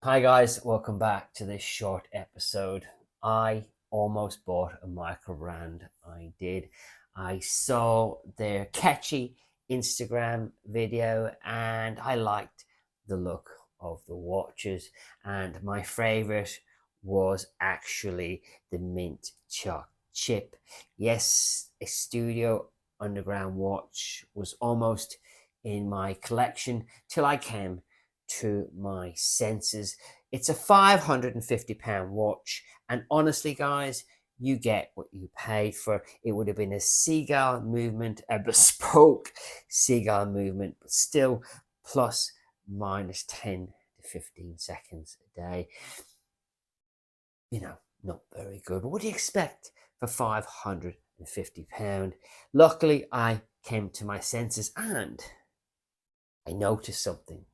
Hi guys, welcome back to this short episode. I almost bought a micro brand. I did. I saw their catchy Instagram video and I liked the look of the watches, and my favorite was actually the mint choc chip. Yes, a Studio Underground watch was almost in my collection till I came to my senses. It's a £550 watch, and honestly, guys, you get what you paid for. It would have been a seagull movement, a bespoke seagull movement, but still plus minus 10 to 15 seconds a day. Not very good. But what do you expect for £550? Luckily, I came to my senses and I noticed something.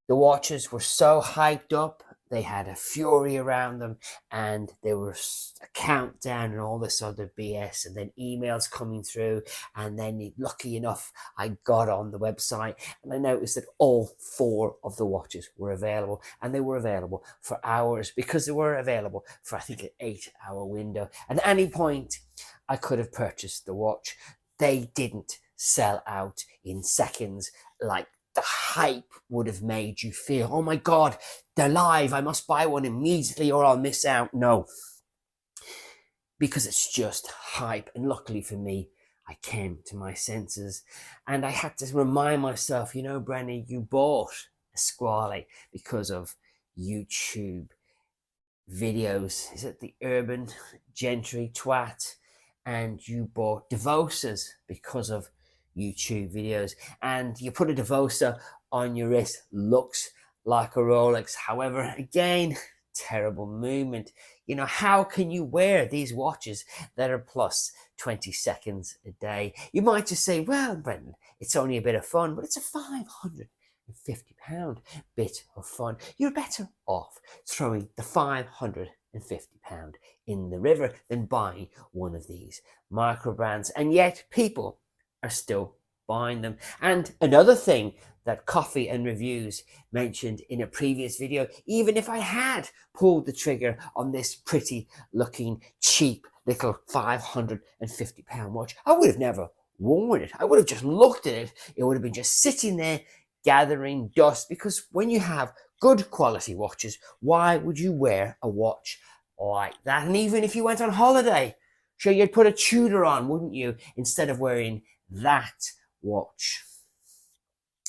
The watches were so hyped up, they had a fury around them, and there was a countdown and all this other BS, and then emails coming through. And then, lucky enough, I got on the website and I noticed that all four of the watches were available, and they were available for hours because they were available for, I think, an 8-hour window. At any point, I could have purchased the watch. They didn't sell out in seconds like the hype would have made you feel. Oh my God, they're live. I must buy one immediately or I'll miss out. No, because it's just hype. And luckily for me, I came to my senses and I had to remind myself, Brenny, you bought a Squally because of YouTube videos. Is it the urban gentry twat? And you bought Devosas because of YouTube videos, and you put a Devosa on your wrist, looks like a Rolex. However, again, terrible movement. How can you wear these watches that are plus 20 seconds a day? You might just say, well, Brendan, it's only a bit of fun, but it's a £550 bit of fun. You're better off throwing the £550 in the river than buying one of these micro brands. And yet people are still buying them. And another thing that Coffee and Reviews mentioned in a previous video, even if I had pulled the trigger on this pretty looking cheap little £550 watch, I would have never worn it. I would have just looked at it. It would have been just sitting there gathering dust, because when you have good quality watches, why would you wear a watch like that? And even if you went on holiday, sure, you'd put a Tudor on, wouldn't you, instead of wearing that watch.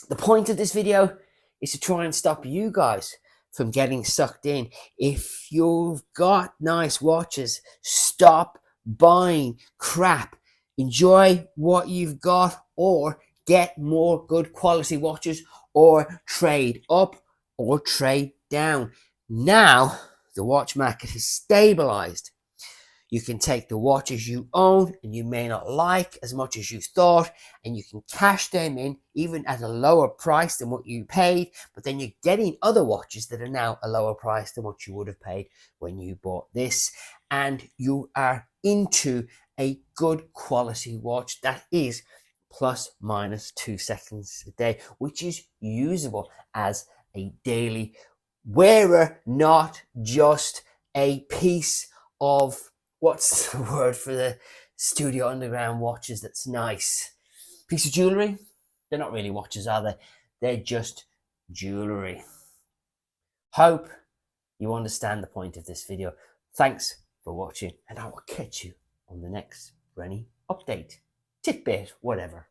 The point of this video is to try and stop you guys from getting sucked in. If you've got nice watches, stop buying crap. Enjoy what you've got, or get more good quality watches, or trade up or trade down. Now the watch market has stabilized. You can take the watches you own and you may not like as much as you thought, and you can cash them in even at a lower price than what you paid, but then you're getting other watches that are now a lower price than what you would have paid when you bought this, and you are into a good quality watch that is plus minus 2 seconds a day, which is usable as a daily wearer, not just a piece of, what's the word for the Studio Underground watches that's nice? Piece of jewellery? They're not really watches, are they? They're just jewellery. Hope you understand the point of this video. Thanks for watching, and I will catch you on the next Brenny update, tidbit, whatever.